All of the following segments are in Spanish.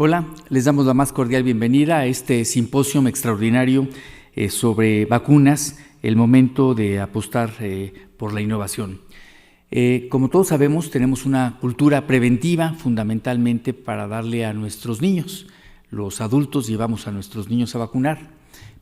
Hola, les damos la más cordial bienvenida a este simposio extraordinario sobre vacunas, el momento de apostar por la innovación. Como todos sabemos, tenemos una cultura preventiva fundamentalmente para darle a nuestros niños. Los adultos llevamos a nuestros niños a vacunar,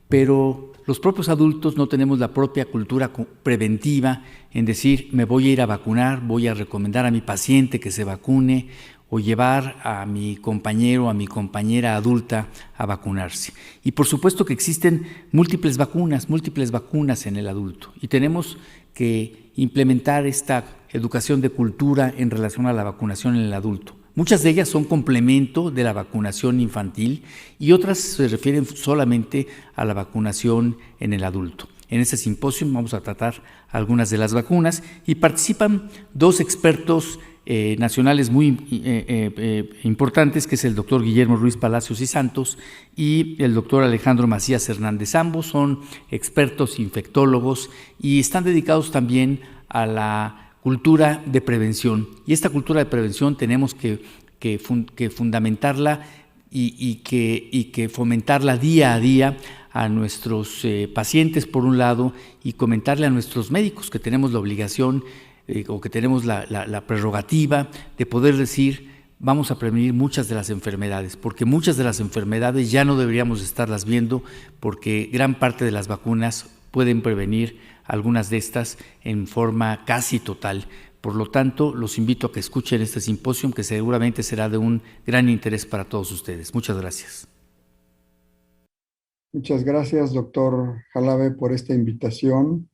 pero los propios adultos no tenemos la propia cultura preventiva en decir, me voy a ir a vacunar, voy a recomendar a mi paciente que se vacune o llevar a mi compañero o a mi compañera adulta a vacunarse. Y por supuesto que existen múltiples vacunas en el adulto y tenemos que implementar esta educación de cultura en relación a la vacunación en el adulto. Muchas de ellas son complemento de la vacunación infantil y otras se refieren solamente a la vacunación en el adulto. En este simposio vamos a tratar algunas de las vacunas y participan dos expertos nacionales muy importantes, que es el doctor Guillermo Ruiz Palacios y Santos y el doctor Alejandro Macías Hernández. Ambos son expertos infectólogos y están dedicados también a la cultura de prevención. Y esta cultura de prevención tenemos que fundamentarla y que fomentarla día a día a nuestros pacientes, por un lado, y comentarle a nuestros médicos que tenemos la obligación o que tenemos la prerrogativa de poder decir, vamos a prevenir muchas de las enfermedades, porque muchas de las enfermedades ya no deberíamos estarlas viendo, porque gran parte de las vacunas pueden prevenir algunas de estas en forma casi total. Por lo tanto, los invito a que escuchen este simposio, que seguramente será de un gran interés para todos ustedes. Muchas gracias. Muchas gracias, doctor Jalabe, por esta invitación.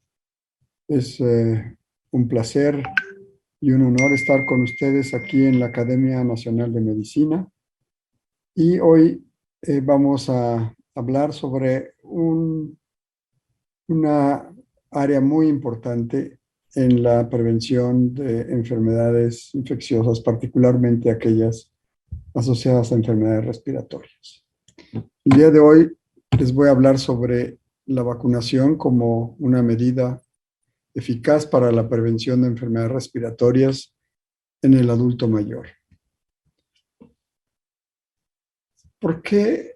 Es un placer y un honor estar con ustedes aquí en la Academia Nacional de Medicina. Y hoy vamos a hablar sobre una área muy importante en la prevención de enfermedades infecciosas, particularmente aquellas asociadas a enfermedades respiratorias. El día de hoy les voy a hablar sobre la vacunación como una medida eficaz para la prevención de enfermedades respiratorias en el adulto mayor. ¿Por qué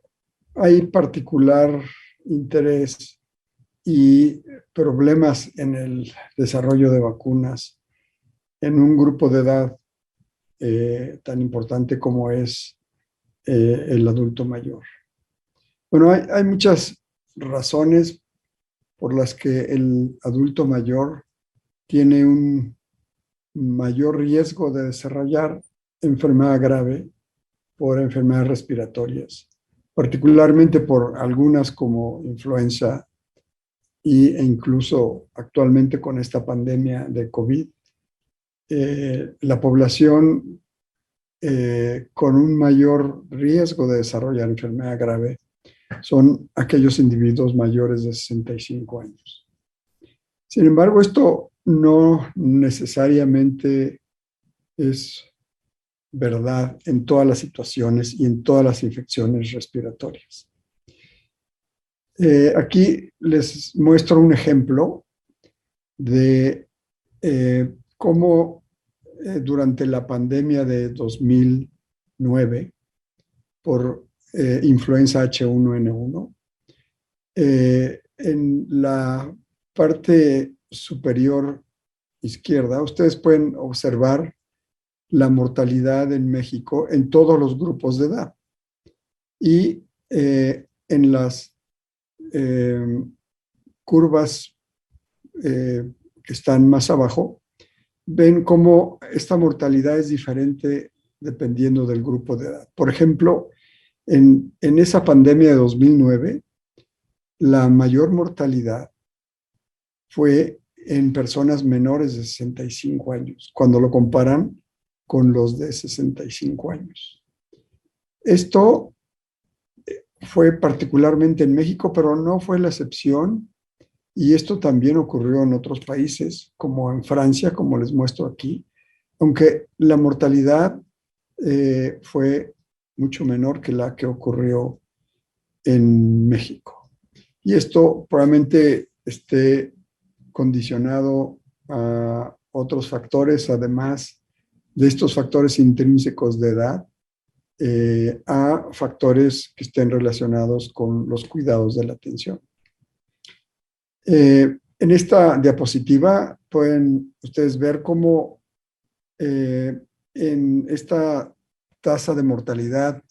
hay particular interés y problemas en el desarrollo de vacunas en un grupo de edad tan importante como es el adulto mayor? Bueno, hay muchas razones por las que el adulto mayor tiene un mayor riesgo de desarrollar enfermedad grave por enfermedades respiratorias, particularmente por algunas como influenza e incluso actualmente con esta pandemia de COVID. La población con un mayor riesgo de desarrollar enfermedad grave son aquellos individuos mayores de 65 años. Sin embargo, esto no necesariamente es verdad en todas las situaciones y en todas las infecciones respiratorias. Aquí les muestro un ejemplo de cómo durante la pandemia de 2009 por influenza H1N1, en la parte superior izquierda, ustedes pueden observar la mortalidad en México en todos los grupos de edad. Y en las curvas que están más abajo, ven cómo esta mortalidad es diferente dependiendo del grupo de edad. Por ejemplo, en esa pandemia de 2009, la mayor mortalidad fue en personas menores de 65 años, cuando lo comparan con los de 65 años. Esto fue particularmente en México, pero no fue la excepción, y esto también ocurrió en otros países, como en Francia, como les muestro aquí, aunque la mortalidad fue mucho menor que la que ocurrió en México. Y esto probablemente esté condicionado a otros factores, además de estos factores intrínsecos de edad, a factores que estén relacionados con los cuidados de la atención. En esta diapositiva pueden ustedes ver cómo en esta tasa de mortalidad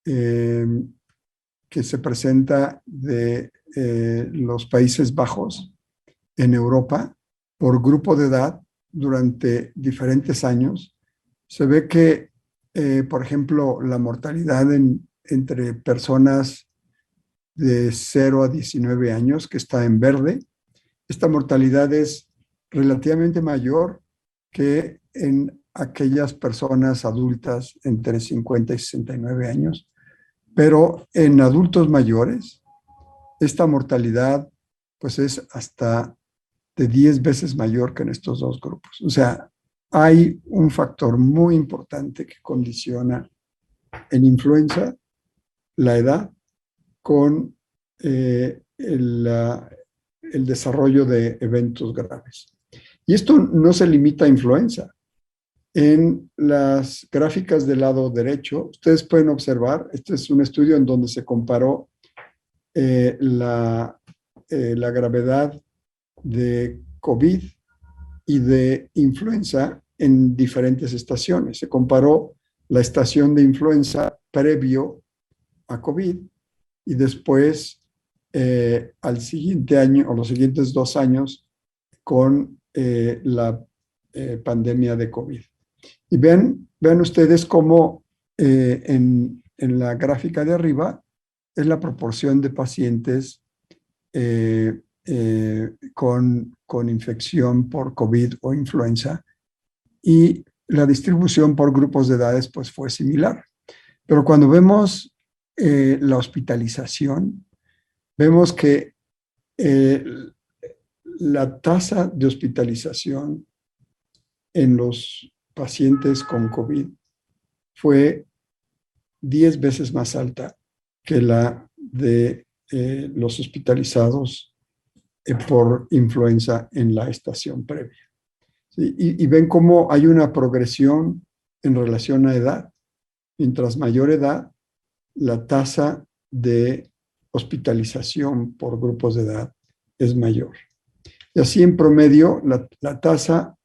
que se presenta de los Países Bajos en Europa por grupo de edad durante diferentes años, se ve que, por ejemplo, la mortalidad entre personas de 0 a 19 años, que está en verde, esta mortalidad es relativamente mayor que en aquellas personas adultas entre 50 y 69 años, pero en adultos mayores, esta mortalidad pues es hasta de 10 veces mayor que en estos dos grupos. O sea, hay un factor muy importante que condiciona en influenza la edad con el desarrollo de eventos graves. Y esto no se limita a influenza. En las gráficas del lado derecho, ustedes pueden observar, este es un estudio en donde se comparó la gravedad de COVID y de influenza en diferentes estaciones. Se comparó la estación de influenza previo a COVID y después al siguiente año o los siguientes 2 años con la pandemia de COVID. Y vean ustedes cómo en la gráfica de arriba es la proporción de pacientes con infección por COVID o influenza, y la distribución por grupos de edades pues fue similar. Pero cuando vemos la hospitalización, vemos que la tasa de hospitalización en los pacientes con COVID fue 10 veces más alta que la de los hospitalizados por influenza en la estación previa. ¿Sí? Y ven cómo hay una progresión en relación a edad. Mientras mayor edad, la tasa de hospitalización por grupos de edad es mayor. Y así en promedio, la tasa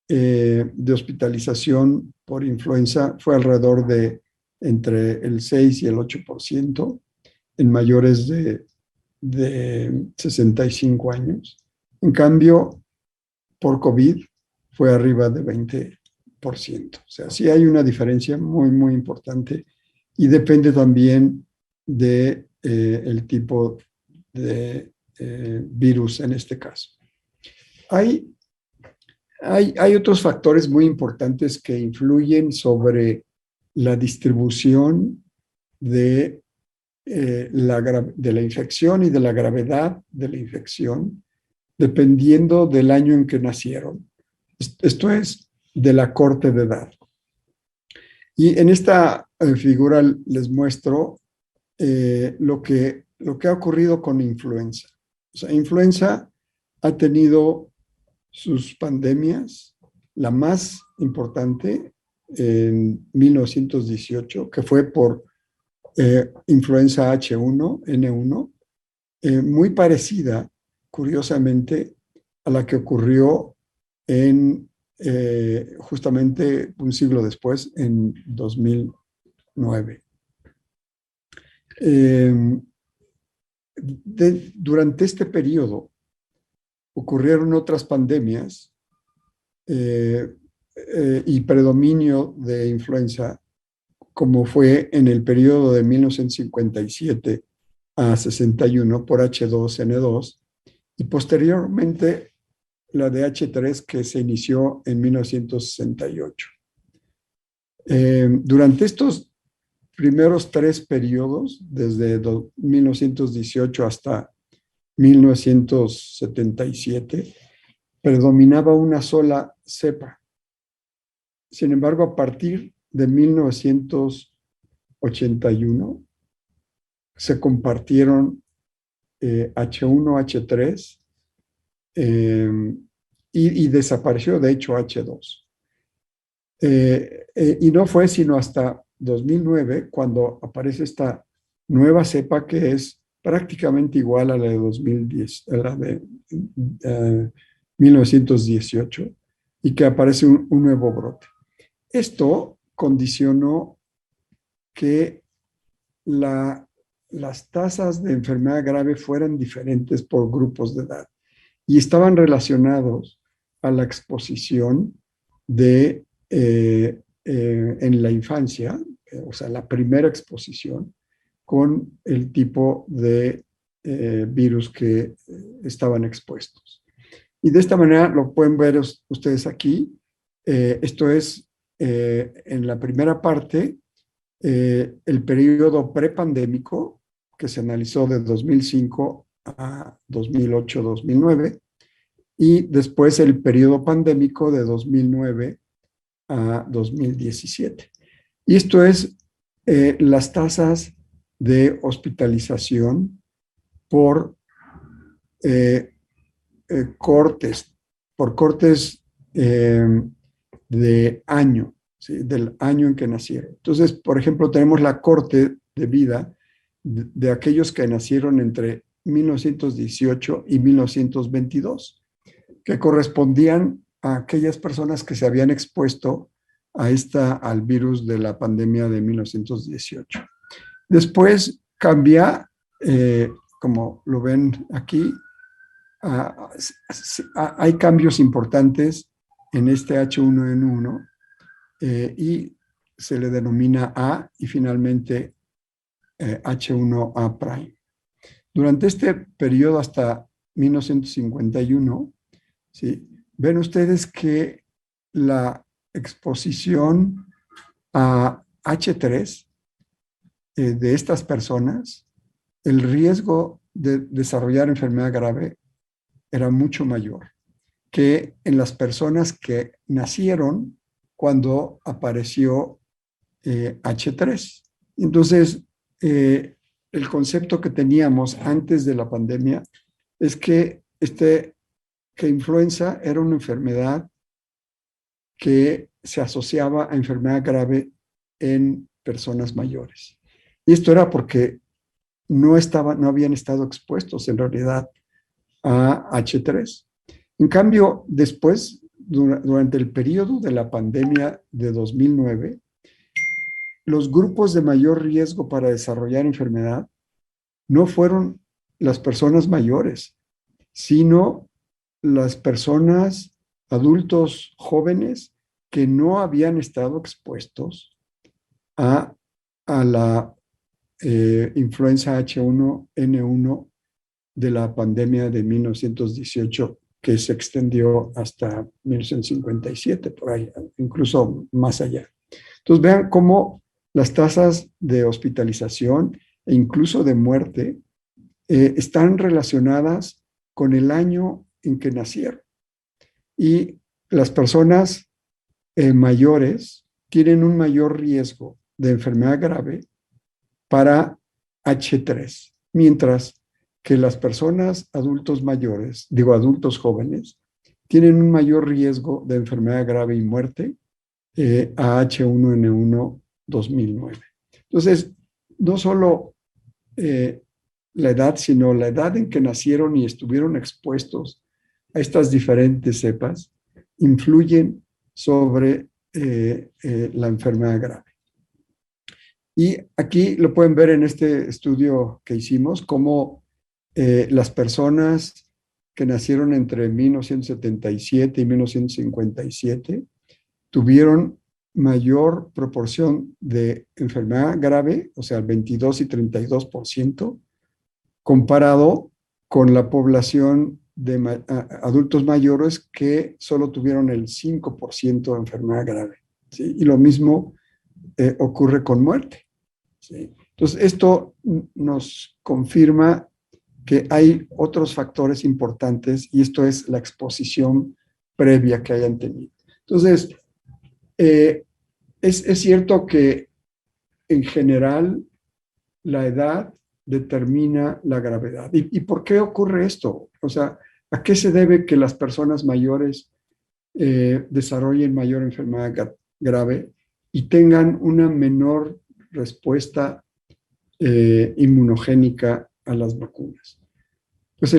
de hospitalización por influenza fue alrededor de entre el 6 y el 8% en mayores de 65 años. En cambio, por COVID fue arriba de 20%. O sea, sí hay una diferencia muy, muy importante y depende también de el tipo de virus en este caso. Hay otros factores muy importantes que influyen sobre la distribución de la infección y de la gravedad de la infección, dependiendo del año en que nacieron. Esto es, de la corte de edad. Y en esta figura les muestro lo que ha ocurrido con influenza. O sea, influenza ha tenido sus pandemias, la más importante en 1918, que fue por influenza H1N1, muy parecida, curiosamente, a la que ocurrió justamente un siglo después, en 2009. Durante este periodo ocurrieron otras pandemias y predominio de influenza, como fue en el periodo de 1957 a 61 por H2N2 y posteriormente la de H3 que se inició en 1968. Durante estos primeros 3 periodos, desde 1918 hasta 1977, predominaba una sola cepa. Sin embargo, a partir de 1981 se compartieron H1, H3 y desapareció, de hecho, H2. Y no fue sino hasta 2009 cuando aparece esta nueva cepa que es prácticamente igual a la de 2010, a la de 1918, y que aparece un nuevo brote. Esto condicionó que las tasas de enfermedad grave fueran diferentes por grupos de edad y estaban relacionados a la exposición en la infancia, o sea, la primera exposición con el tipo de virus que estaban expuestos. Y de esta manera lo pueden ver ustedes aquí. Esto es en la primera parte, el periodo prepandémico que se analizó de 2005 a 2008-2009 y después el periodo pandémico de 2009 a 2017. Y esto es las tasas de hospitalización por cortes, de año, ¿sí? Del año en que nacieron. Entonces, por ejemplo, tenemos la corte de vida de aquellos que nacieron entre 1918 y 1922, que correspondían a aquellas personas que se habían expuesto al virus de la pandemia de 1918. Después cambia, como lo ven aquí, hay cambios importantes en este H1N1 y se le denomina A y finalmente H1A'. Durante este periodo hasta 1951, ¿sí? Ven ustedes que la exposición a H3 de estas personas, el riesgo de desarrollar enfermedad grave era mucho mayor que en las personas que nacieron cuando apareció H3. Entonces, el concepto que teníamos antes de la pandemia es que influenza era una enfermedad que se asociaba a enfermedad grave en personas mayores. Y esto era porque no habían estado expuestos en realidad a H3. En cambio, después, durante el periodo de la pandemia de 2009, los grupos de mayor riesgo para desarrollar enfermedad no fueron las personas mayores, sino las personas adultos jóvenes que no habían estado expuestos a la influenza H1N1 de la pandemia de 1918, que se extendió hasta 1957, por ahí, incluso más allá. Entonces, vean cómo las tasas de hospitalización e incluso de muerte están relacionadas con el año en que nacieron. Y las personas mayores tienen un mayor riesgo de enfermedad grave para H3, mientras que las personas adultos mayores, adultos jóvenes, tienen un mayor riesgo de enfermedad grave y muerte a H1N1 2009. Entonces, no solo la edad, sino la edad en que nacieron y estuvieron expuestos a estas diferentes cepas, influyen sobre la enfermedad grave. Y aquí lo pueden ver en este estudio que hicimos, cómo las personas que nacieron entre 1977 y 1957 tuvieron mayor proporción de enfermedad grave, o sea, 22 y 32%, comparado con la población de adultos mayores que solo tuvieron el 5% de enfermedad grave, ¿sí? Y lo mismo ocurre con muerte, ¿sí? Entonces, esto nos confirma que hay otros factores importantes y esto es la exposición previa que hayan tenido. Entonces, es cierto que en general la edad determina la gravedad. ¿Y por qué ocurre esto? O sea, ¿a qué se debe que las personas mayores desarrollen mayor enfermedad grave? y tengan una menor respuesta inmunogénica a las vacunas. Pues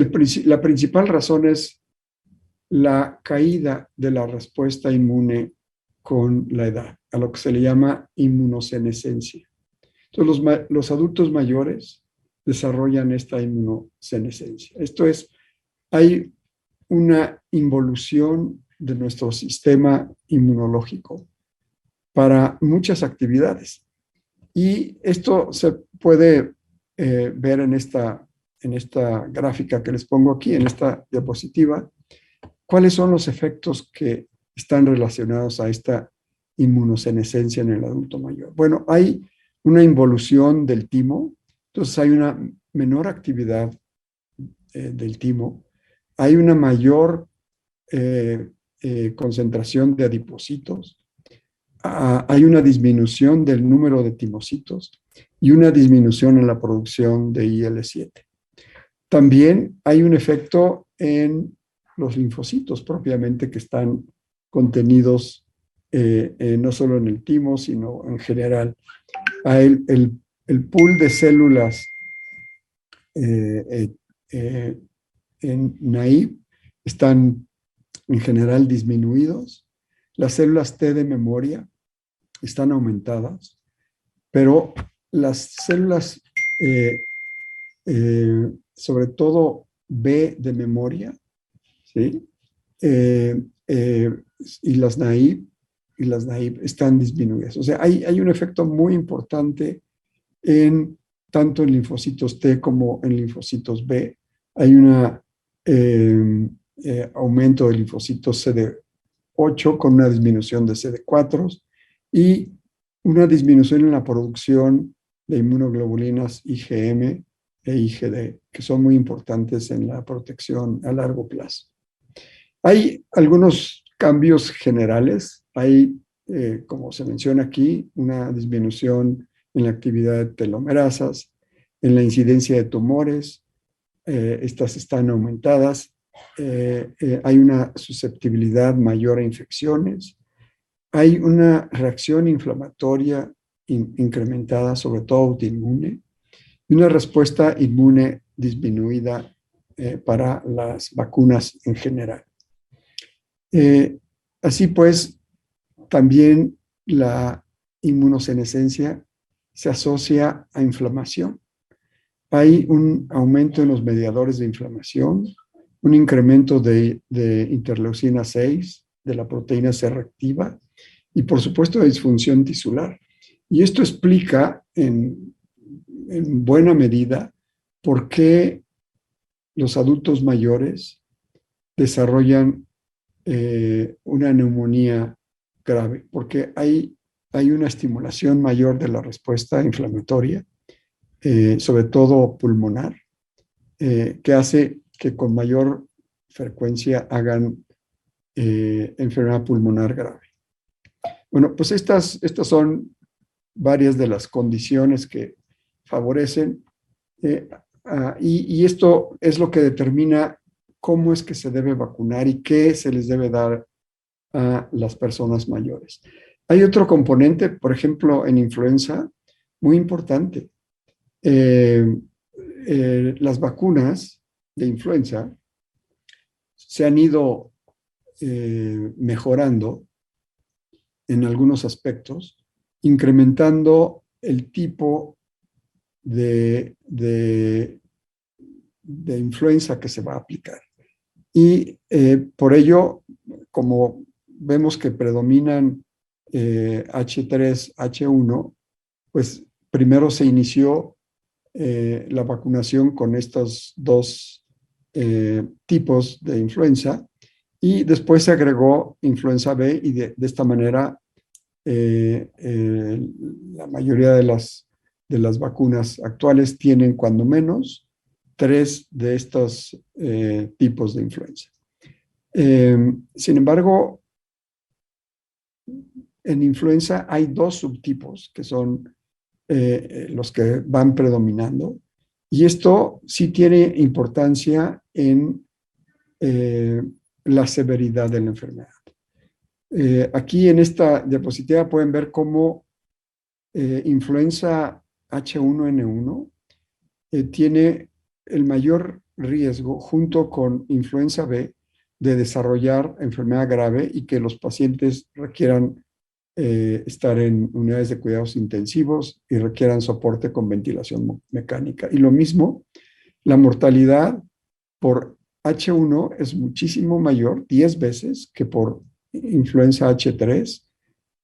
la principal razón es la caída de la respuesta inmune con la edad, a lo que se le llama inmunosenescencia. Entonces, los adultos mayores desarrollan esta inmunosenescencia. Esto es, hay una involución de nuestro sistema inmunológico para muchas actividades. Y esto se puede ver en esta gráfica que les pongo aquí, en esta diapositiva, cuáles son los efectos que están relacionados a esta inmunosenescencia en el adulto mayor. Bueno, hay una involución del timo, entonces hay una menor actividad del timo, hay una mayor concentración de adipocitos, hay una disminución del número de timocitos y una disminución en la producción de IL-7. También hay un efecto en los linfocitos propiamente que están contenidos no solo en el timo, sino en general. El pool de células en naive están en general disminuidos. Las células T de memoria están aumentadas, pero las células, sobre todo B de memoria, ¿sí? Y las naive están disminuidas. O sea, hay un efecto muy importante tanto en linfocitos T como en linfocitos B. Hay un aumento de linfocitos CD8 con una disminución de CD4 y una disminución en la producción de inmunoglobulinas IgM e IgD, que son muy importantes en la protección a largo plazo. Hay algunos cambios generales. Hay, como se menciona aquí, una disminución en la actividad de telomerasas, en la incidencia de tumores. Estas están aumentadas. Hay una susceptibilidad mayor a infecciones. Hay una reacción inflamatoria incrementada, sobre todo autoinmune, y una respuesta inmune disminuida para las vacunas en general. Así pues, también la inmunosenescencia se asocia a inflamación. Hay un aumento en los mediadores de inflamación, un incremento de interleucina 6, de la proteína C reactiva, y por supuesto de disfunción tisular. Y esto explica en buena medida por qué los adultos mayores desarrollan una neumonía grave, porque hay una estimulación mayor de la respuesta inflamatoria, sobre todo pulmonar, que hace que con mayor frecuencia hagan enfermedad pulmonar grave. Bueno, pues estas son varias de las condiciones que favorecen y esto es lo que determina cómo es que se debe vacunar y qué se les debe dar a las personas mayores. Hay otro componente, por ejemplo, en influenza, muy importante. Las vacunas de influenza se han ido mejorando en algunos aspectos, incrementando el tipo de influenza que se va a aplicar. Y por ello, como vemos que predominan H3, H1, pues primero se inició la vacunación con estos dos tipos de influenza y después se agregó influenza B y de esta manera la mayoría de las vacunas actuales tienen cuando menos 3 de estos tipos de influenza. Sin embargo, en influenza hay 2 subtipos que son los que van predominando y esto sí tiene importancia en la severidad de la enfermedad. Aquí en esta diapositiva pueden ver cómo influenza H1N1 tiene el mayor riesgo junto con influenza B de desarrollar enfermedad grave y que los pacientes requieran estar en unidades de cuidados intensivos y requieran soporte con ventilación mecánica. Y lo mismo, la mortalidad por H1 es muchísimo mayor, 10 veces que por influenza H3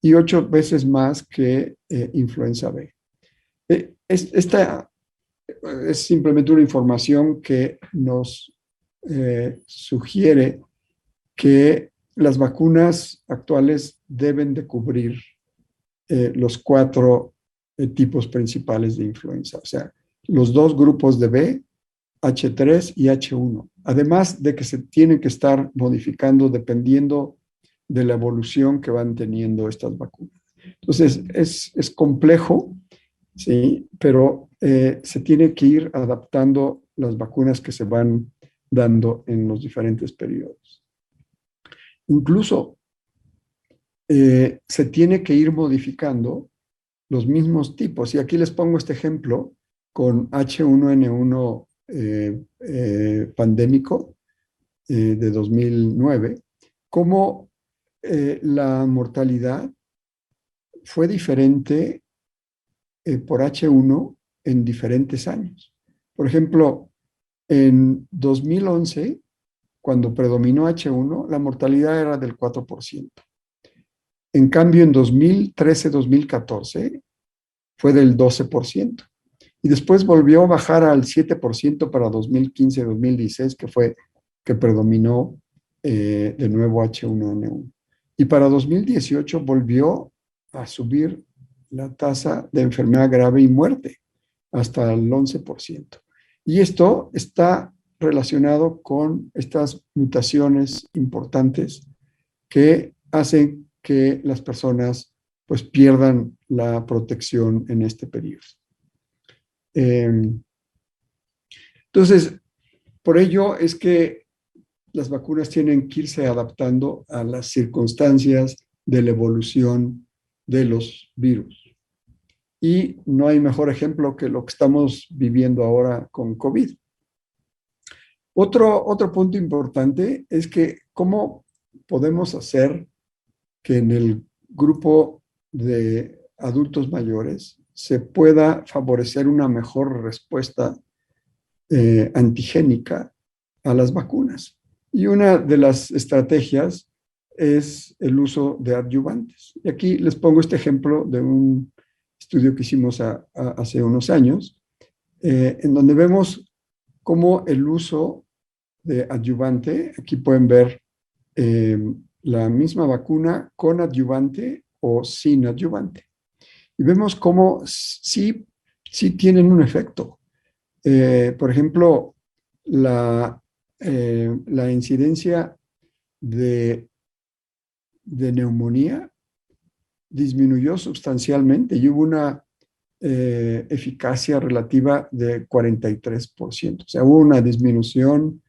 y 8 veces más que influenza B. Esta es simplemente una información que nos sugiere que las vacunas actuales deben de cubrir los 4 tipos principales de influenza, o sea, los 2 grupos de B, H3 y H1, además de que se tienen que estar modificando dependiendo de la evolución que van teniendo estas vacunas. Entonces, es complejo, sí, pero se tiene que ir adaptando las vacunas que se van dando en los diferentes periodos. Incluso se tiene que ir modificando los mismos tipos. Y aquí les pongo este ejemplo con H1N1 pandémico de 2009, cómo la mortalidad fue diferente por H1 en diferentes años. Por ejemplo, en 2011, cuando predominó H1, la mortalidad era del 4%. En cambio, en 2013-2014 fue del 12%. Y después volvió a bajar al 7% para 2015-2016, que fue que predominó de nuevo H1N1. Y para 2018 volvió a subir la tasa de enfermedad grave y muerte hasta el 11%. Y esto está relacionado con estas mutaciones importantes que hacen que las personas pues pierdan la protección en este periodo. Entonces, por ello es que las vacunas tienen que irse adaptando a las circunstancias de la evolución de los virus. Y no hay mejor ejemplo que lo que estamos viviendo ahora con COVID. Otro punto importante es que cómo podemos hacer que en el grupo de adultos mayores se pueda favorecer una mejor respuesta antigénica a las vacunas. Y una de las estrategias es el uso de adyuvantes. Y aquí les pongo este ejemplo de un estudio que hicimos hace unos años, en donde vemos cómo el uso de adyuvante, aquí pueden ver la misma vacuna con adyuvante o sin adyuvante. Y vemos cómo sí tienen un efecto. Por ejemplo, la incidencia de neumonía disminuyó sustancialmente y hubo una eficacia relativa de 43%. O sea, hubo una disminución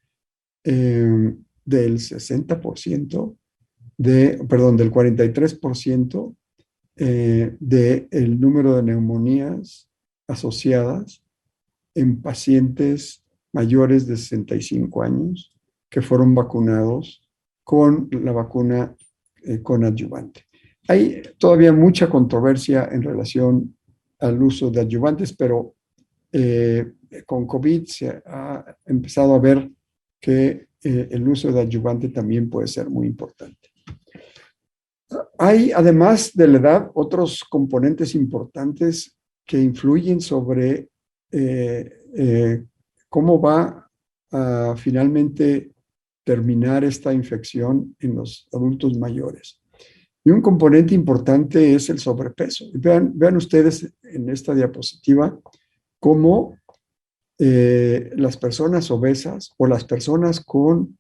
del 60%, del 43% del número de neumonías asociadas en pacientes mayores de 65 años que fueron vacunados con la vacuna con adyuvante. Hay todavía mucha controversia en relación al uso de adyuvantes, pero con COVID se ha empezado a ver que el uso de adyuvante también puede ser muy importante. Hay, además de la edad, otros componentes importantes que influyen sobre cómo va a finalmente terminar esta infección en los adultos mayores. Y un componente importante es el sobrepeso. Vean ustedes en esta diapositiva cómo las personas obesas o las personas con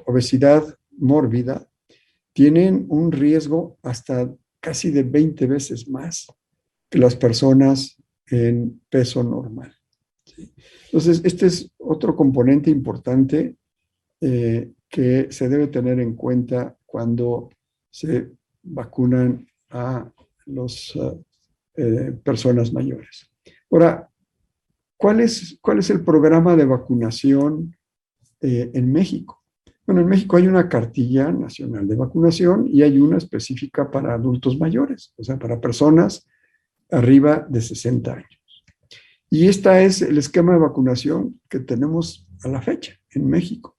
obesidad mórbida tienen un riesgo hasta casi de 20 veces más que las personas en peso normal. ¿Sí? Entonces, este es otro componente importante que se debe tener en cuenta cuando se vacunan a las personas mayores. Ahora, ¿cuál es el programa de vacunación en México? Bueno, en México hay una cartilla nacional de vacunación y hay una específica para adultos mayores, o sea, para personas arriba de 60 años. Y este es el esquema de vacunación que tenemos a la fecha en México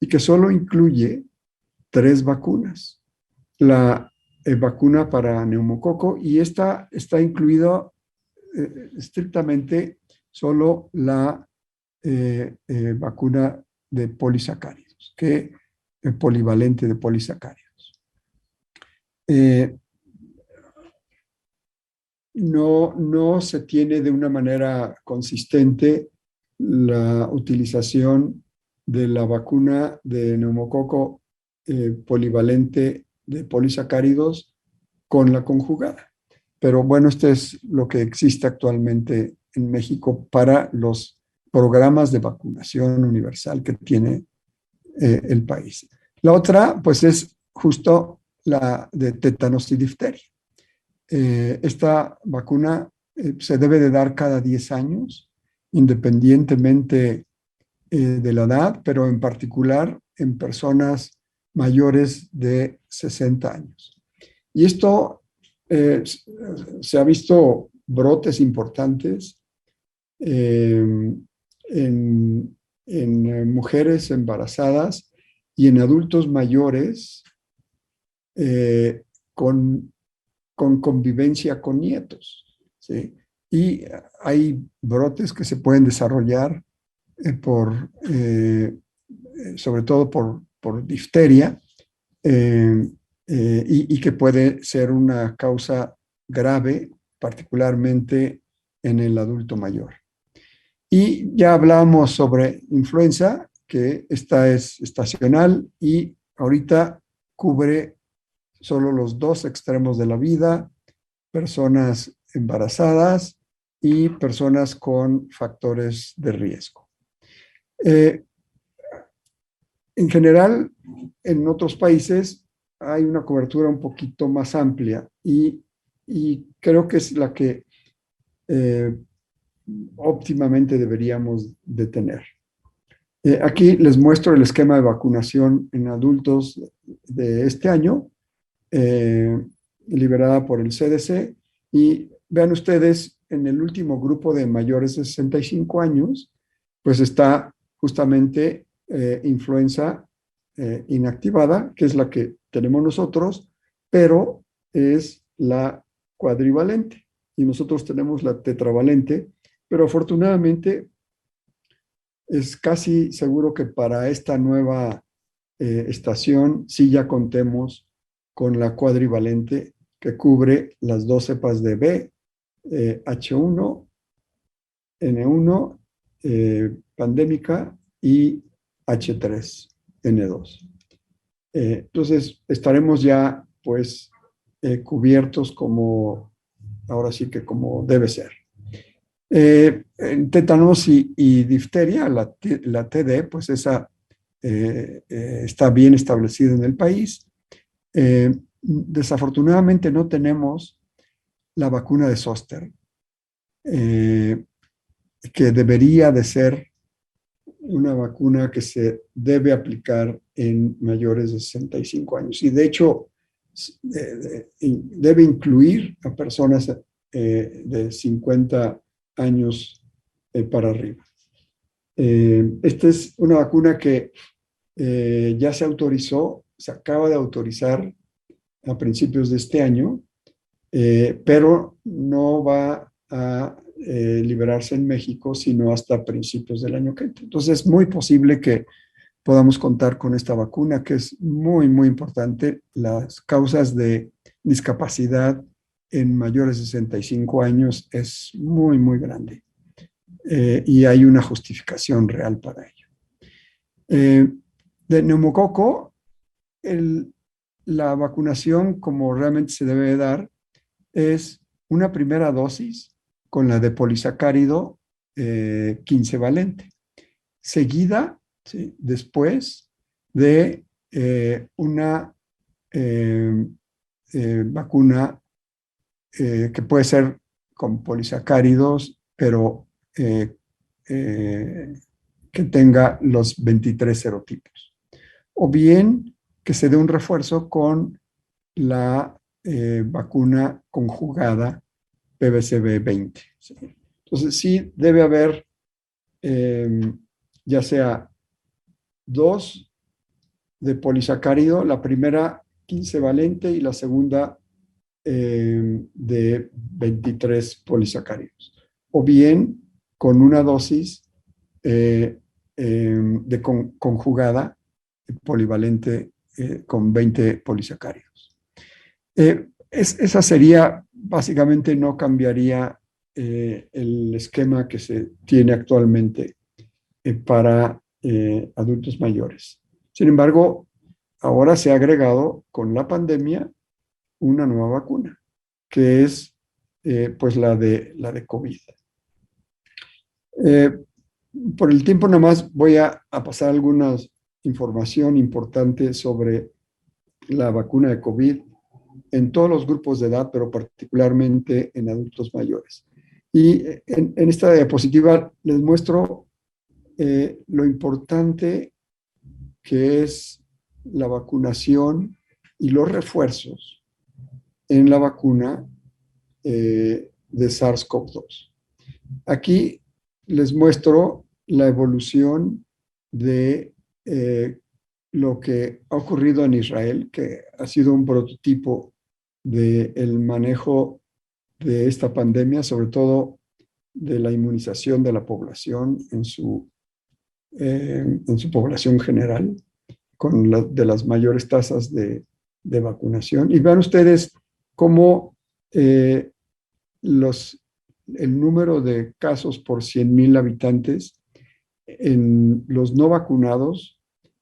y que solo incluye 3 vacunas. La vacuna para neumococo y esta está incluida estrictamente solo la vacuna de polisacáridos, que polivalente de polisacáridos. No se tiene de una manera consistente la utilización de la vacuna de neumococo polivalente de polisacáridos con la conjugada. Pero bueno, este es lo que existe actualmente en México para los programas de vacunación universal que tiene el país. La otra, pues, es justo la de tétanos y difteria. Esta vacuna se debe de dar cada 10 años, independientemente de la edad, pero en particular en personas mayores de 60 años. Y esto se ha visto brotes importantes en mujeres embarazadas y en adultos mayores con convivencia con nietos, ¿sí? Y hay brotes que se pueden desarrollar sobre todo por difteria, y que puede ser una causa grave, particularmente en el adulto mayor. Y ya hablamos sobre influenza, que esta es estacional y ahorita cubre solo los 2 extremos de la vida, personas embarazadas y personas con factores de riesgo. En general, en otros países hay una cobertura un poquito más amplia y creo que es la que óptimamente deberíamos de tener. Aquí les muestro el esquema de vacunación en adultos de este año, liberada por el CDC, y vean ustedes, en el último grupo de mayores de 65 años, pues está justamente influenza inactivada, que es la que tenemos nosotros, pero es la cuadrivalente, y nosotros tenemos la tetravalente, pero afortunadamente es casi seguro que para esta nueva estación sí ya contemos con la cuadrivalente que cubre las 2 cepas de B, H1, N1, pandémica y H3N2. Entonces estaremos ya pues cubiertos como, ahora sí que como debe ser. En tétanos y difteria, la TD, pues esa está bien establecida en el país. Desafortunadamente no tenemos la vacuna de zóster, que debería de ser una vacuna que se debe aplicar en mayores de 65 años. Y de hecho, debe incluir a personas de 50 años para arriba. Esta es una vacuna que ya se autorizó, se acaba de autorizar a principios de este año, pero no va a liberarse en México sino hasta principios del año que entra. Entonces es muy posible que podamos contar con esta vacuna, que es muy, muy importante. Las causas de discapacidad en mayores de 65 años es muy, muy grande. Y hay una justificación real para ello. De neumococo, la vacunación, como realmente se debe dar, es una primera dosis con la de polisacárido 15 valente, seguida, ¿sí?, después de una vacuna que puede ser con polisacáridos, pero que tenga los 23 serotipos. O bien que se dé un refuerzo con la vacuna conjugada PBCB20. ¿Sí? Entonces, sí debe haber ya sea 2 de polisacárido, la primera 15 valente y la segunda de 23 polisacáridos. O bien con una dosis de conjugada polivalente con 20 polisacáridos. Esa sería, básicamente no cambiaría el esquema que se tiene actualmente para adultos mayores. Sin embargo, ahora se ha agregado con la pandemia una nueva vacuna, que es pues la de COVID. Por el tiempo nada más voy a pasar alguna información importante sobre la vacuna de COVID en todos los grupos de edad, pero particularmente en adultos mayores. Y en esta diapositiva les muestro lo importante que es la vacunación y los refuerzos en la vacuna de SARS-CoV-2. Aquí les muestro la evolución de lo que ha ocurrido en Israel, que ha sido un prototipo del manejo de esta pandemia, sobre todo de la inmunización de la población en su población general, con de las mayores tasas de vacunación. Y vean ustedes cómo el número de casos por 100,000 habitantes en los no vacunados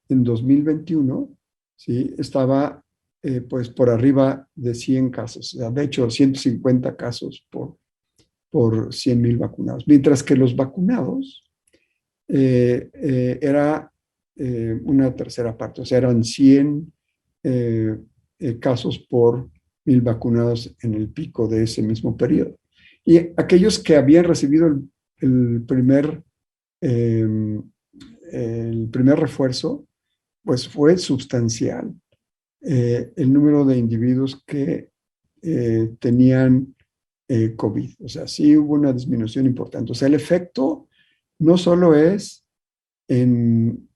en 2021, ¿sí? Estaba pues por arriba de 100 casos, o sea, de hecho 150 casos por 100,000 vacunados, mientras que los vacunados era una tercera parte, o sea, eran 100 casos por 1,000 vacunados en el pico de ese mismo periodo. Y aquellos que habían recibido el primer refuerzo, pues fue sustancial el número de individuos que tenían COVID. O sea, sí hubo una disminución importante. O sea, el efecto no solo es en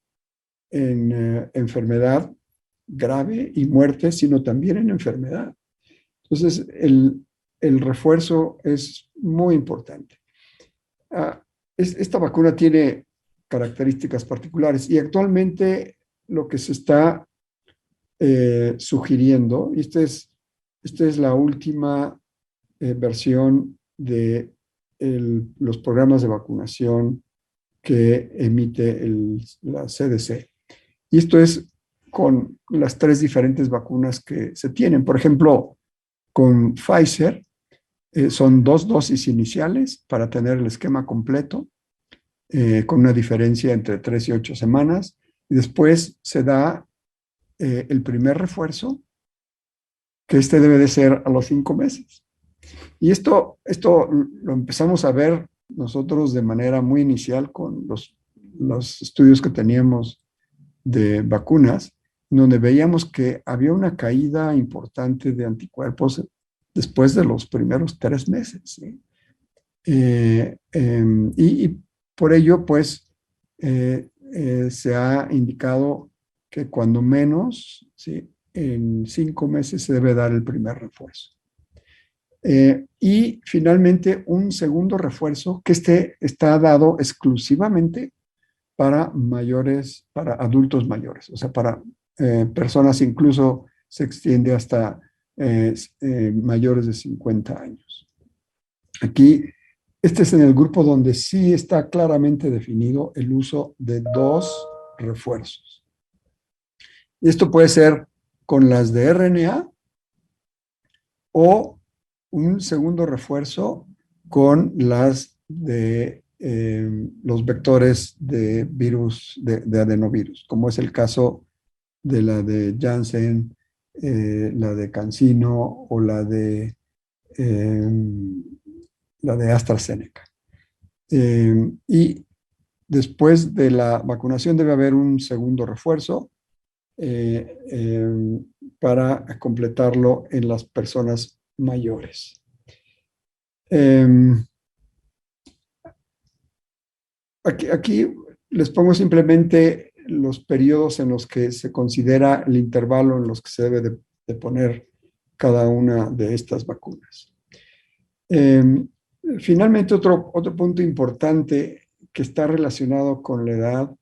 enfermedad grave y muerte, sino también en enfermedad. Entonces, el refuerzo es muy importante. Esta vacuna tiene características particulares y actualmente lo que se está sugiriendo, y esta es la última versión de los programas de vacunación que emite la CDC. Y esto es con las 3 diferentes vacunas que se tienen. Por ejemplo, con Pfizer son 2 dosis iniciales para tener el esquema completo, con una diferencia entre 3 y 8 semanas. Y después se da el primer refuerzo, que debe de ser a los 5 meses. Y esto lo empezamos a ver nosotros de manera muy inicial con los estudios que teníamos de vacunas, donde veíamos que había una caída importante de anticuerpos después de los primeros 3 meses. ¿Sí? Y por ello, pues, se ha indicado que cuando menos, ¿sí? En 5 meses se debe dar el primer refuerzo. Y finalmente un segundo refuerzo que está dado exclusivamente para adultos mayores, o sea, para personas, incluso se extiende hasta mayores de 50 años. Aquí, este es en el grupo donde sí está claramente definido el uso de 2 refuerzos. Esto puede ser con las de RNA o un segundo refuerzo con las de los vectores de virus, de adenovirus, como es el caso de la de Janssen, la de CanSino o la de AstraZeneca. Y después de la vacunación debe haber un segundo refuerzo eh, eh, para completarlo en las personas mayores. Aquí les pongo simplemente los periodos en los que se considera el intervalo en los que se debe de poner cada una de estas vacunas. Finalmente, otro punto importante que está relacionado con la edad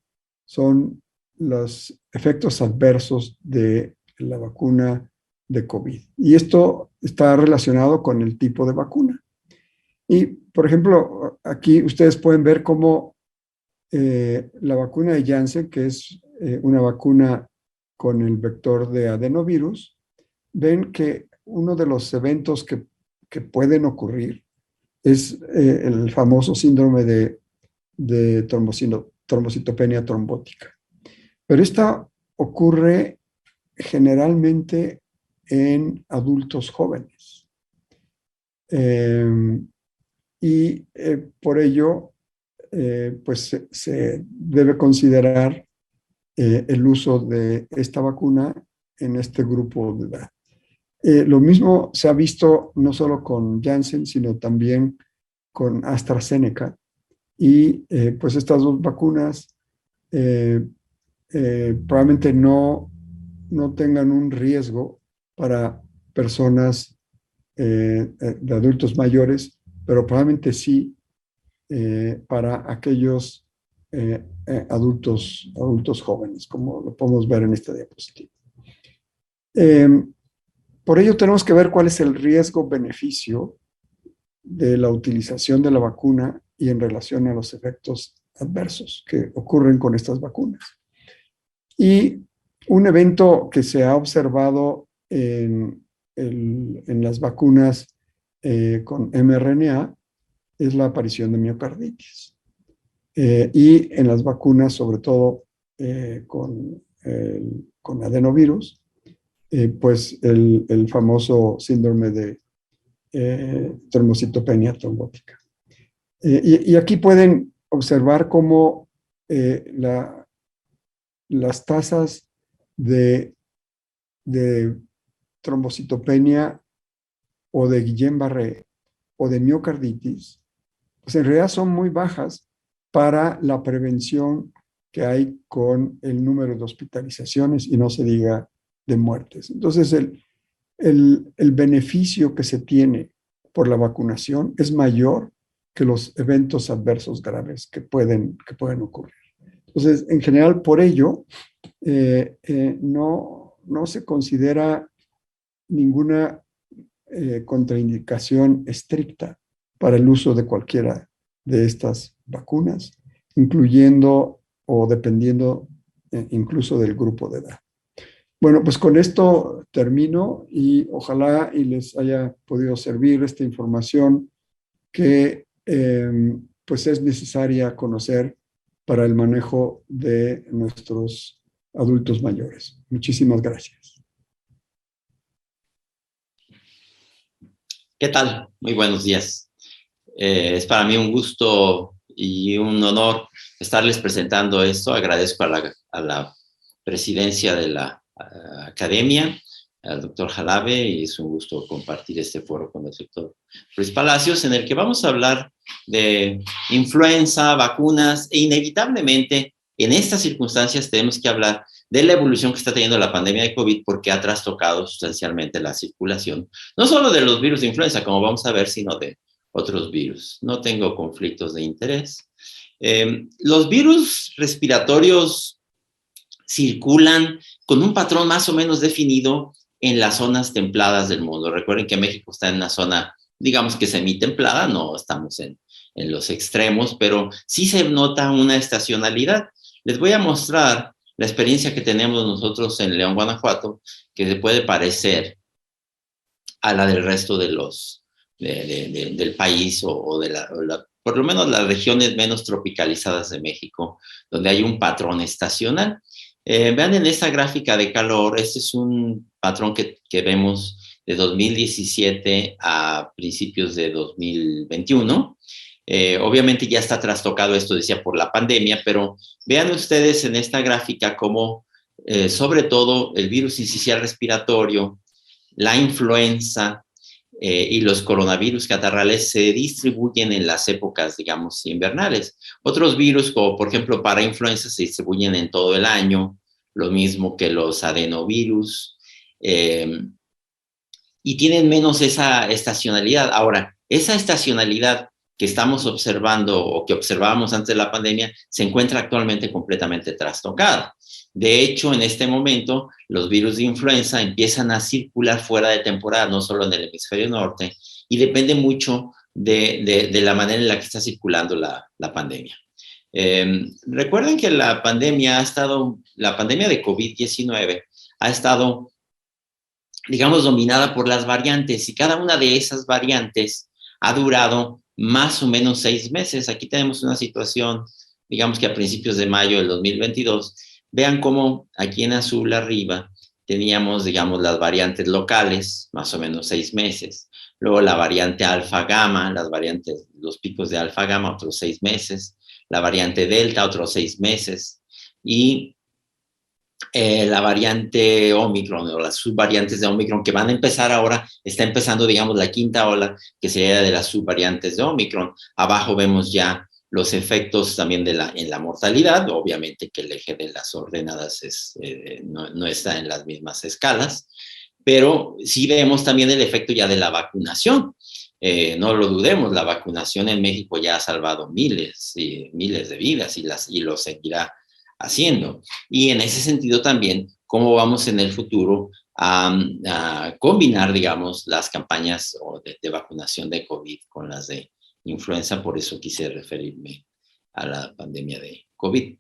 son los efectos adversos de la vacuna de COVID. Y esto está relacionado con el tipo de vacuna. Y, por ejemplo, aquí ustedes pueden ver cómo la vacuna de Janssen, que es una vacuna con el vector de adenovirus, ven que uno de los eventos que pueden ocurrir es el famoso síndrome de trombocitopenia trombótica. Pero esta ocurre generalmente en adultos jóvenes. Y por ello, pues se debe considerar el uso de esta vacuna en este grupo de edad. Lo mismo se ha visto no solo con Janssen, sino también con AstraZeneca. Y pues estas dos vacunas probablemente no tengan un riesgo para personas de adultos mayores, pero probablemente sí para aquellos adultos jóvenes, como lo podemos ver en esta diapositiva. Por ello tenemos que ver cuál es el riesgo-beneficio de la utilización de la vacuna y en relación a los efectos adversos que ocurren con estas vacunas. Y un evento que se ha observado en las vacunas con mRNA es la aparición de miocarditis. Y en las vacunas, sobre todo con adenovirus, pues el famoso síndrome de trombocitopenia trombótica. Y aquí pueden observar cómo las tasas de trombocitopenia o de Guillain-Barré o de miocarditis, pues en realidad son muy bajas para la prevención que hay con el número de hospitalizaciones y no se diga de muertes. Entonces, el beneficio que se tiene por la vacunación es mayor que los eventos adversos graves que pueden ocurrir. Entonces, en general, por ello, no se considera ninguna contraindicación estricta para el uso de cualquiera de estas vacunas, incluyendo o dependiendo incluso del grupo de edad. Bueno, pues con esto termino y ojalá y les haya podido servir esta información que pues es necesaria conocer para el manejo de nuestros adultos mayores. Muchísimas gracias. ¿Qué tal? Muy buenos días. Es para mí un gusto y un honor estarles presentando esto. Agradezco a la presidencia de la academia, al doctor Jalabe, y es un gusto compartir este foro con el doctor Ruiz Palacios, en el que vamos a hablar de influenza, vacunas, e inevitablemente en estas circunstancias tenemos que hablar de la evolución que está teniendo la pandemia de COVID, porque ha trastocado sustancialmente la circulación, no solo de los virus de influenza, como vamos a ver, sino de otros virus. No tengo conflictos de interés. Los virus respiratorios circulan con un patrón más o menos definido en las zonas templadas del mundo. Recuerden que México está en una zona, digamos que semitemplada, no estamos en los extremos, pero sí se nota una estacionalidad. Les voy a mostrar la experiencia que tenemos nosotros en León, Guanajuato, que se puede parecer a la del resto de del país o por lo menos las regiones menos tropicalizadas de México, donde hay un patrón estacional. Vean en esta gráfica de calor, este es un patrón que vemos de 2017 a principios de 2021. Obviamente ya está trastocado esto, decía, por la pandemia, pero vean ustedes en esta gráfica cómo, sobre todo, el virus sincicial respiratorio, la influenza y los coronavirus catarrales se distribuyen en las épocas, digamos, invernales. Otros virus, como por ejemplo para influenza, se distribuyen en todo el año, lo mismo que los adenovirus, y tienen menos esa estacionalidad. Ahora, esa estacionalidad que estamos observando o que observábamos antes de la pandemia se encuentra actualmente completamente trastocada. De hecho, en este momento, los virus de influenza empiezan a circular fuera de temporada, no solo en el hemisferio norte, y depende mucho de la manera en la que está circulando la pandemia. Recuerden que la pandemia de COVID-19 ha estado, digamos, dominada por las variantes, y cada una de esas variantes ha durado más o menos 6 meses. Aquí tenemos una situación, digamos que a principios de mayo del 2022, vean cómo aquí en azul arriba teníamos, digamos, las variantes locales, más o menos 6 meses. Luego la variante alfa-gamma, los picos de alfa-gamma, otros 6 meses. La variante delta, otros 6 meses. Y la variante Omicron o las subvariantes de Omicron que van a empezar ahora, está empezando, digamos, la quinta ola, que sería de las subvariantes de Omicron. Abajo vemos ya los efectos también en la mortalidad, obviamente que el eje de las ordenadas no está en las mismas escalas, pero sí vemos también el efecto ya de la vacunación. No lo dudemos, la vacunación en México ya ha salvado miles y miles de vidas y lo seguirá haciendo. Y en ese sentido también, cómo vamos en el futuro a combinar, digamos, las campañas de vacunación de COVID con las de influenza. Por eso quise referirme a la pandemia de COVID.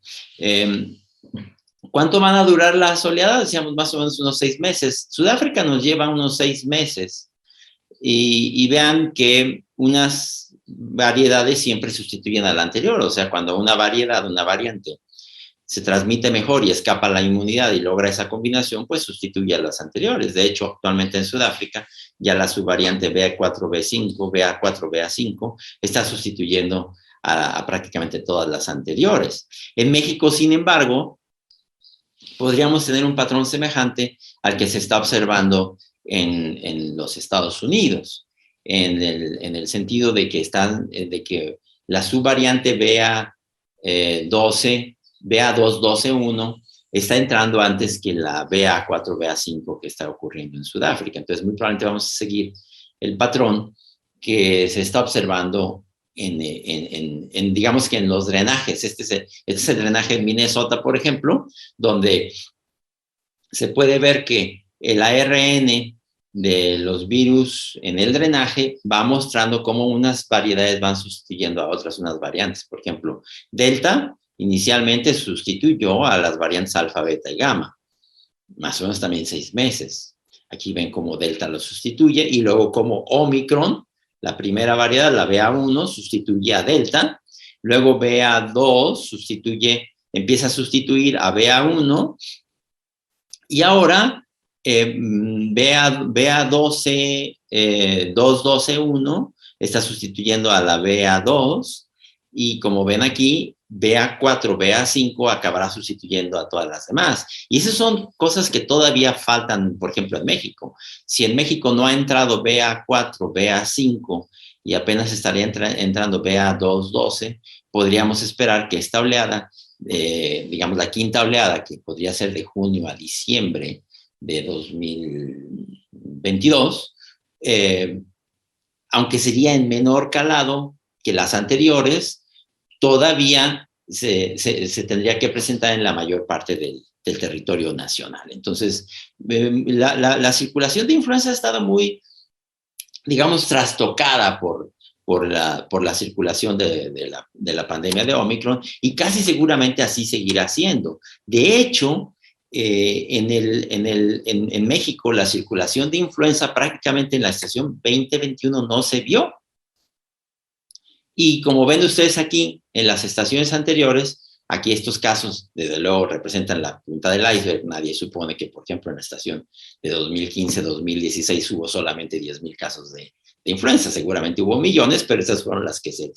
¿Cuánto van a durar las oleadas? Decíamos más o menos unos 6 meses. Sudáfrica nos lleva unos 6 meses. Y vean que unas variedades siempre sustituyen a la anterior. O sea, cuando una variante, se transmite mejor y escapa la inmunidad y logra esa combinación, pues sustituye a las anteriores. De hecho, actualmente en Sudáfrica, ya la subvariante BA4-B5, BA4-BA5, está sustituyendo a prácticamente todas las anteriores. En México, sin embargo, podríamos tener un patrón semejante al que se está observando en los Estados Unidos, en el sentido de que la subvariante BA2-12-1 está entrando antes que la BA4-BA5 que está ocurriendo en Sudáfrica. Entonces, muy probablemente vamos a seguir el patrón que se está observando digamos que en los drenajes. Este es el drenaje en Minnesota, por ejemplo, donde se puede ver que el ARN de los virus en el drenaje va mostrando cómo unas variedades van sustituyendo a otras, unas variantes. Por ejemplo, Delta inicialmente sustituyó a las variantes alfa, beta y gamma, más o menos también 6 meses. Aquí ven cómo Delta lo sustituye, y luego como Omicron, la primera variedad, la BA1, sustituye a Delta, luego BA2 empieza a sustituir a BA1, y ahora BA12-1 está sustituyendo a la BA2, y como ven aquí, BA4, BA5 acabará sustituyendo a todas las demás. Y esas son cosas que todavía faltan, por ejemplo, en México. Si en México no ha entrado BA4, BA5 y apenas estaría entrando BA2-12, podríamos esperar que esta oleada, digamos la quinta oleada, que podría ser de junio a diciembre de 2022, aunque sería en menor calado que las anteriores, todavía se tendría que presentar en la mayor parte del territorio nacional. Entonces, la circulación de influenza ha estado muy, digamos, trastocada por la circulación de la pandemia de Omicron, y casi seguramente así seguirá siendo. De hecho, en México, la circulación de influenza prácticamente en la estación 2021 no se vio. Y como ven ustedes aquí, en las estaciones anteriores, Aquí estos casos, desde luego, representan la punta del iceberg. Nadie supone que, por ejemplo, en la estación de 2015-2016 hubo solamente 10,000 casos de influenza. Seguramente hubo millones, pero esas fueron las que se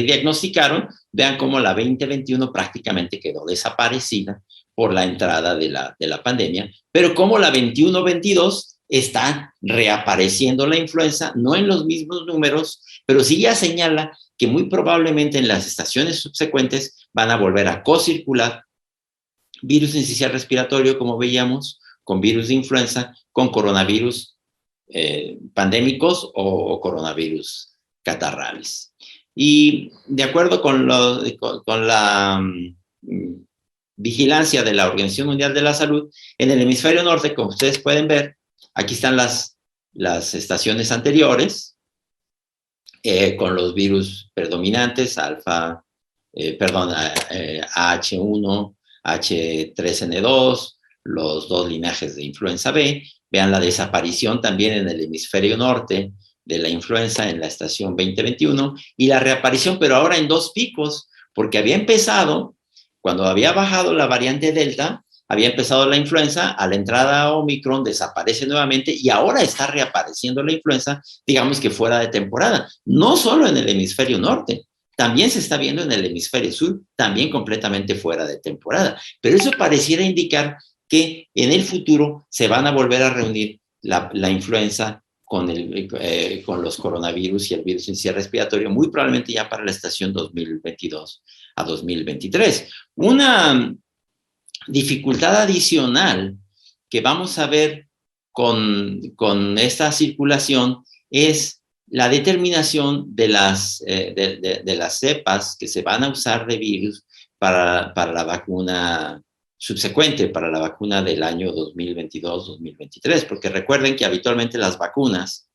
diagnosticaron. Vean cómo la 2021 prácticamente quedó desaparecida por la entrada de la pandemia, pero cómo la 21-22 está reapareciendo la influenza, no en los mismos números, pero sí ya señala que muy probablemente en las estaciones subsecuentes van a volver a co-circular virus sincicial respiratorio, como veíamos, con virus de influenza, con coronavirus pandémicos o coronavirus catarrales. Y de acuerdo con la vigilancia de la Organización Mundial de la Salud, en el hemisferio norte, como ustedes pueden ver, aquí están las estaciones anteriores, con los virus predominantes, AH1, H3N2, los dos linajes de influenza B. Vean la desaparición también en el hemisferio norte de la influenza en la estación 2021 y la reaparición, pero ahora en dos picos, porque había empezado, cuando había bajado la variante Delta, había empezado la influenza, a la entrada a Omicron desaparece nuevamente y ahora está reapareciendo la influenza, digamos que fuera de temporada. No solo en el hemisferio norte, también se está viendo en el hemisferio sur, también completamente fuera de temporada. Pero eso pareciera indicar que en el futuro se van a volver a reunir la influenza con los coronavirus y el virus sincicial respiratorio, muy probablemente ya para la estación 2022 a 2023. Una dificultad adicional que vamos a ver con esta circulación es la determinación de las cepas que se van a usar de virus para la vacuna subsecuente, para la vacuna del año 2022-2023, porque recuerden que habitualmente las vacunas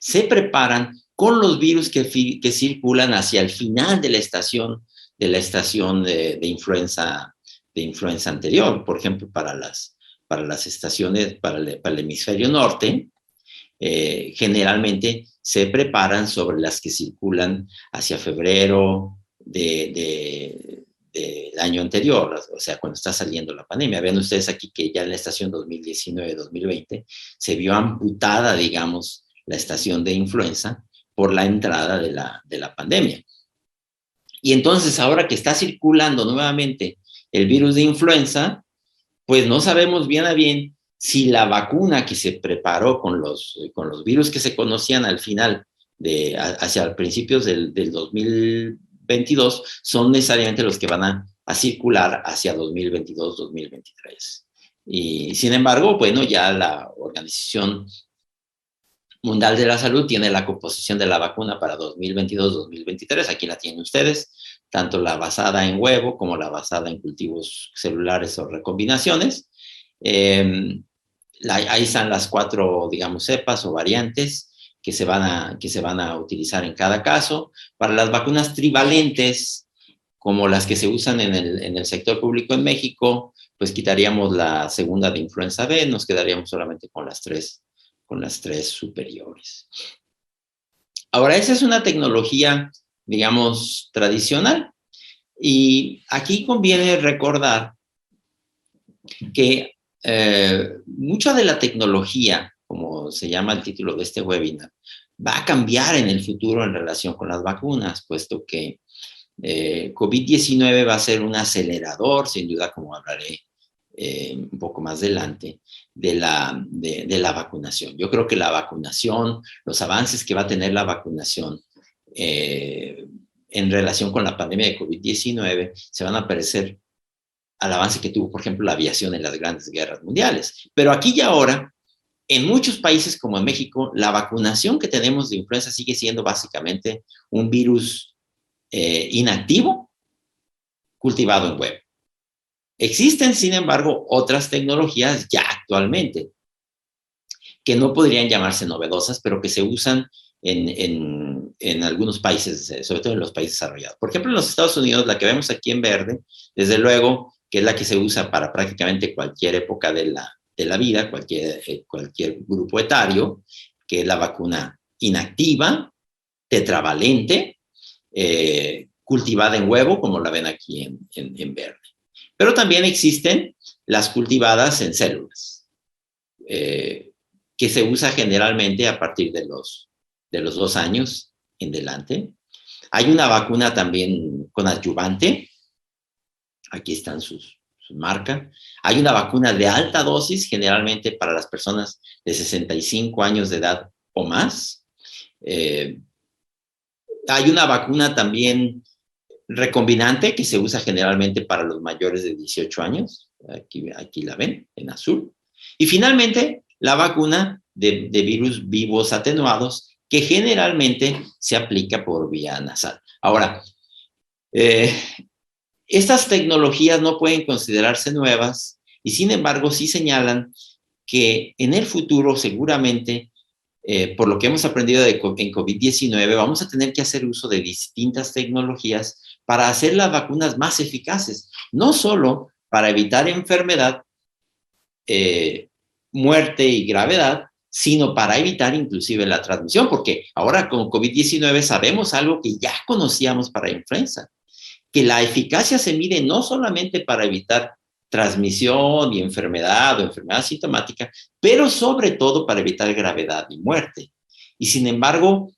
se preparan con los virus que circulan hacia el final de la estación de influenza anterior. Por ejemplo, para las estaciones, para el hemisferio norte, generalmente se preparan sobre las que circulan hacia febrero del año anterior, o sea, cuando está saliendo la pandemia. Vean ustedes aquí que ya en la estación 2019-2020 se vio amputada, digamos, la estación de influenza por la entrada de la pandemia. Y entonces, ahora que está circulando nuevamente el virus de influenza, pues no sabemos bien a bien si la vacuna que se preparó con los virus que se conocían al final, hacia principios del 2022, son necesariamente los que van a circular hacia 2022-2023. Y sin embargo, bueno, ya la Organización Mundial de la Salud tiene la composición de la vacuna para 2022-2023. Aquí la tienen ustedes, tanto la basada en huevo como la basada en cultivos celulares o recombinaciones. Ahí están las 4, digamos, cepas o variantes que se van a utilizar en cada caso. Para las vacunas trivalentes, como las que se usan en el sector público en México, pues quitaríamos la segunda de influenza B, nos quedaríamos solamente con las tres superiores. Ahora, esa es una tecnología, digamos, tradicional. Y aquí conviene recordar que mucha de la tecnología, como se llama el título de este webinar, va a cambiar en el futuro en relación con las vacunas, puesto que COVID-19 va a ser un acelerador, sin duda, como hablaré un poco más adelante, de la vacunación. Yo creo que la vacunación, los avances que va a tener la vacunación en relación con la pandemia de COVID-19 se van a parecer al avance que tuvo, por ejemplo, la aviación en las grandes guerras mundiales. Pero aquí y ahora, en muchos países como en México, la vacunación que tenemos de influenza sigue siendo básicamente un virus inactivo cultivado en huevo. Existen, sin embargo, otras tecnologías ya actualmente que no podrían llamarse novedosas, pero que se usan en algunos países, sobre todo en los países desarrollados. Por ejemplo, en los Estados Unidos, la que vemos aquí en verde, desde luego, que es la que se usa para prácticamente cualquier época de la vida, cualquier grupo etario, que es la vacuna inactiva, tetravalente, cultivada en huevo, como la ven aquí en verde. Pero también existen las cultivadas en células, que se usa generalmente a partir de los 2 años en adelante. Hay una vacuna también con adyuvante. Aquí están sus marcas. Hay una vacuna de alta dosis, generalmente para las personas de 65 años de edad o más. Hay una vacuna también recombinante que se usa generalmente para los mayores de 18 años. Aquí la ven, en azul. Y finalmente, la vacuna de virus vivos atenuados, que generalmente se aplica por vía nasal. Ahora, estas tecnologías no pueden considerarse nuevas y sin embargo sí señalan que en el futuro seguramente, por lo que hemos aprendido en COVID-19, vamos a tener que hacer uso de distintas tecnologías para hacer las vacunas más eficaces, no solo para evitar enfermedad, muerte y gravedad, sino para evitar inclusive la transmisión, porque ahora con COVID-19 sabemos algo que ya conocíamos para influenza, que la eficacia se mide no solamente para evitar transmisión y enfermedad o enfermedad sintomática, pero sobre todo para evitar gravedad y muerte. Y sin embargo,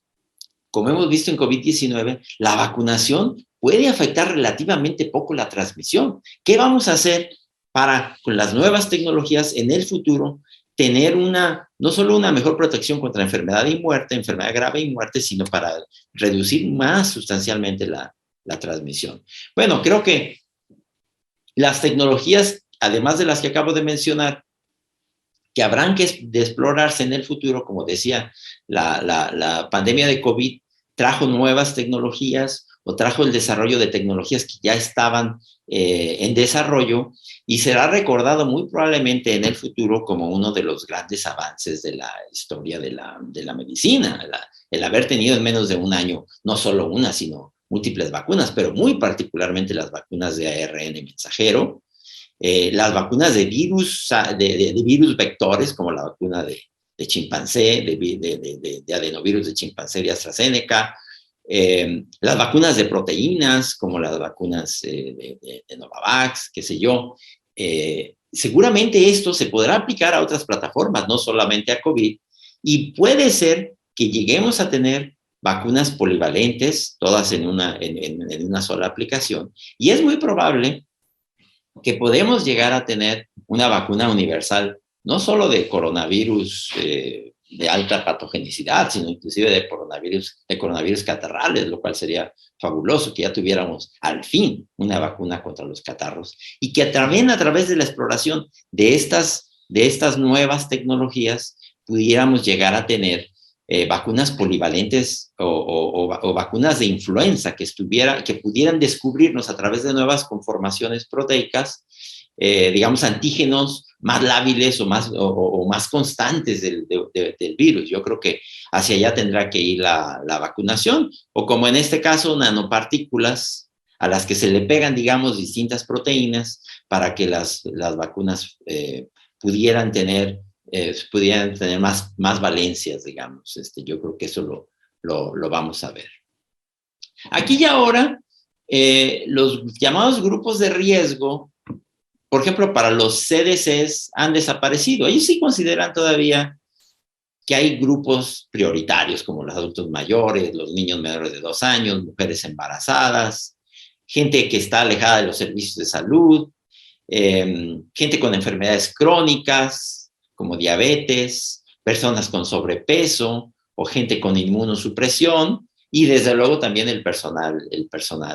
como hemos visto en COVID-19, la vacunación puede afectar relativamente poco la transmisión. ¿Qué vamos a hacer para, con las nuevas tecnologías en el futuro, tener no solo una mejor protección contra enfermedad y muerte, enfermedad grave y muerte, sino para reducir más sustancialmente la transmisión? Bueno, creo que las tecnologías, además de las que acabo de mencionar, que habrán de explorarse en el futuro, como decía, la pandemia de COVID trajo nuevas tecnologías o trajo el desarrollo de tecnologías que ya estaban en desarrollo, y será recordado muy probablemente en el futuro como uno de los grandes avances de la historia de la medicina, el haber tenido en menos de un año no solo una, sino múltiples vacunas, pero muy particularmente las vacunas de ARN mensajero, las vacunas de virus, de virus vectores, como la vacuna de chimpancé, de adenovirus de chimpancé de AstraZeneca, las vacunas de proteínas, como las vacunas de Novavax, qué sé yo. Seguramente esto se podrá aplicar a otras plataformas, no solamente a COVID, y puede ser que lleguemos a tener vacunas polivalentes, todas en una sola aplicación, y es muy probable que podemos llegar a tener una vacuna universal, no solo de coronavirus de alta patogenicidad, sino inclusive de coronavirus catarrales, lo cual sería fabuloso que ya tuviéramos al fin una vacuna contra los catarros, y que también a través de la exploración de estas nuevas tecnologías pudiéramos llegar a tener vacunas polivalentes o vacunas de influenza que pudieran descubrirnos a través de nuevas conformaciones proteicas, digamos, antígenos más lábiles o más constantes del virus. Yo creo que hacia allá tendrá que ir la vacunación, o como en este caso, nanopartículas a las que se le pegan, digamos, distintas proteínas para que las vacunas pudieran tener más valencias, digamos. Yo creo que eso lo vamos a ver. Aquí y ahora, los llamados grupos de riesgo, por ejemplo, para los CDCs han desaparecido. Ellos sí consideran todavía que hay grupos prioritarios, como los adultos mayores, los niños menores de 2 años, mujeres embarazadas, gente que está alejada de los servicios de salud, gente con enfermedades crónicas, como diabetes, personas con sobrepeso o gente con inmunosupresión, y desde luego también el personal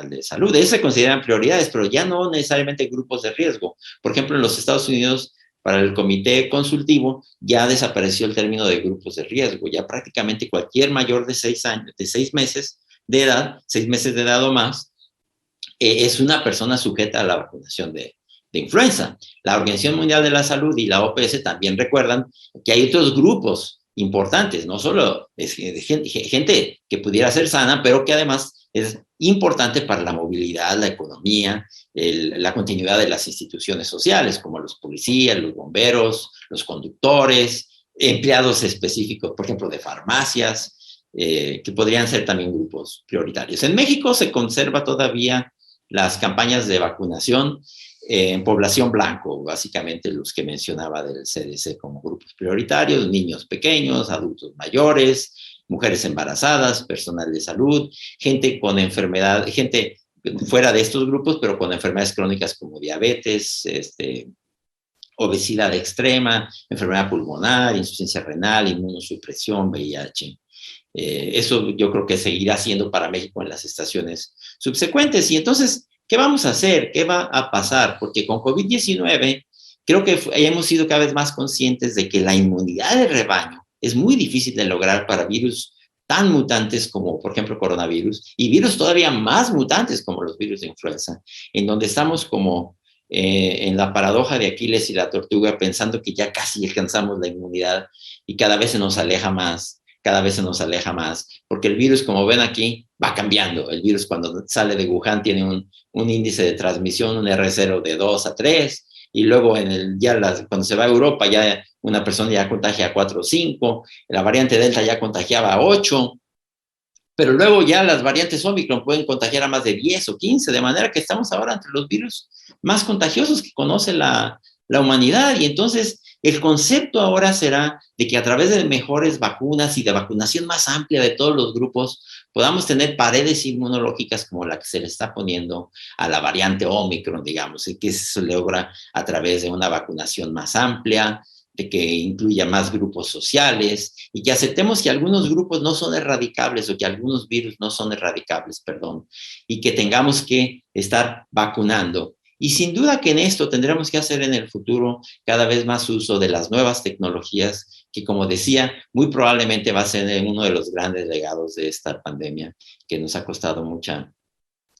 de salud. Ellos se consideran prioridades, pero ya no necesariamente grupos de riesgo. Por ejemplo, en los Estados Unidos, para el comité consultivo, ya desapareció el término de grupos de riesgo. Ya prácticamente cualquier mayor de 6 meses de edad o más, es una persona sujeta a la vacunación de influenza. La Organización Mundial de la Salud y la OPS también recuerdan que hay otros grupos importantes, no solo gente que pudiera ser sana, pero que además es importante para la movilidad, la economía, la continuidad de las instituciones sociales, como los policías, los bomberos, los conductores, empleados específicos, por ejemplo, de farmacias, que podrían ser también grupos prioritarios. En México se conserva todavía las campañas de vacunación en población blanco, básicamente los que mencionaba del CDC como grupos prioritarios, niños pequeños, adultos mayores, mujeres embarazadas, personal de salud, gente con enfermedad, gente fuera de estos grupos, pero con enfermedades crónicas como diabetes, obesidad extrema, enfermedad pulmonar, insuficiencia renal, inmunosupresión, VIH. Eso yo creo que seguirá siendo para México en las estaciones subsecuentes. Y entonces, ¿qué vamos a hacer? ¿Qué va a pasar? Porque con COVID-19 creo que hemos sido cada vez más conscientes de que la inmunidad de rebaño es muy difícil de lograr para virus tan mutantes como, por ejemplo, coronavirus, y virus todavía más mutantes como los virus de influenza, en donde estamos como en la paradoja de Aquiles y la tortuga, pensando que ya casi alcanzamos la inmunidad y cada vez se nos aleja más, porque el virus, como ven aquí, va cambiando. El virus cuando sale de Wuhan tiene un índice de transmisión, un R0 de 2 a 3, y luego cuando se va a Europa ya una persona ya contagia a 4 o 5, la variante Delta ya contagiaba a 8, pero luego ya las variantes Omicron pueden contagiar a más de 10 o 15, de manera que estamos ahora entre los virus más contagiosos que conoce la humanidad. Y entonces el concepto ahora será de que a través de mejores vacunas y de vacunación más amplia de todos los grupos podamos tener paredes inmunológicas como la que se le está poniendo a la variante Omicron, digamos, y que eso se logra a través de una vacunación más amplia, de que incluya más grupos sociales y que aceptemos que algunos grupos no son erradicables o que algunos virus no son erradicables, y que tengamos que estar vacunando. Y sin duda que en esto tendremos que hacer en el futuro cada vez más uso de las nuevas tecnologías, que como decía, muy probablemente va a ser uno de los grandes legados de esta pandemia, que nos ha costado mucha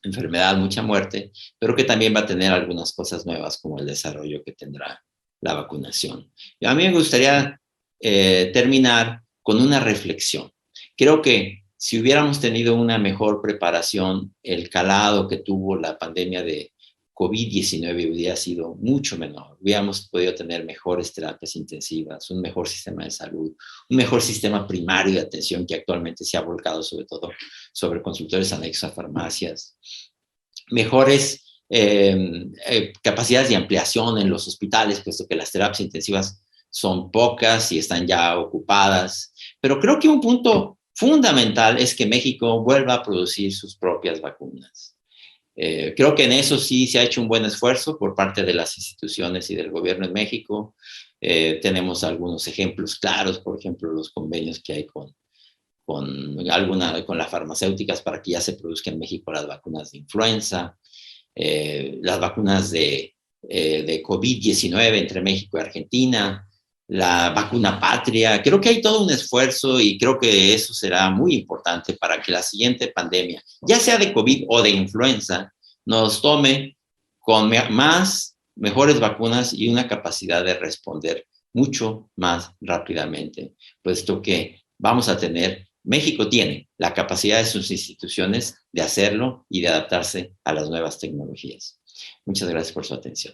enfermedad, mucha muerte, pero que también va a tener algunas cosas nuevas como el desarrollo que tendrá la vacunación. Y a mí me gustaría terminar con una reflexión. Creo que si hubiéramos tenido una mejor preparación, el calado que tuvo la pandemia de COVID-19 hubiera sido mucho menor. Hubiéramos podido tener mejores terapias intensivas, un mejor sistema de salud, un mejor sistema primario de atención que actualmente se ha volcado sobre todo sobre consultorios anexos a farmacias, mejores capacidades de ampliación en los hospitales, puesto que las terapias intensivas son pocas y están ya ocupadas. Pero creo que un punto fundamental es que México vuelva a producir sus propias vacunas. Creo que en eso sí se ha hecho un buen esfuerzo por parte de las instituciones y del gobierno en México. Tenemos algunos ejemplos claros, por ejemplo, los convenios que hay con las farmacéuticas para que ya se produzcan en México las vacunas de influenza, las vacunas de COVID-19 entre México y Argentina, la vacuna patria. Creo que hay todo un esfuerzo y creo que eso será muy importante para que la siguiente pandemia, ya sea de COVID o de influenza, nos tome con mejores vacunas y una capacidad de responder mucho más rápidamente, puesto que México tiene la capacidad de sus instituciones de hacerlo y de adaptarse a las nuevas tecnologías. Muchas gracias por su atención.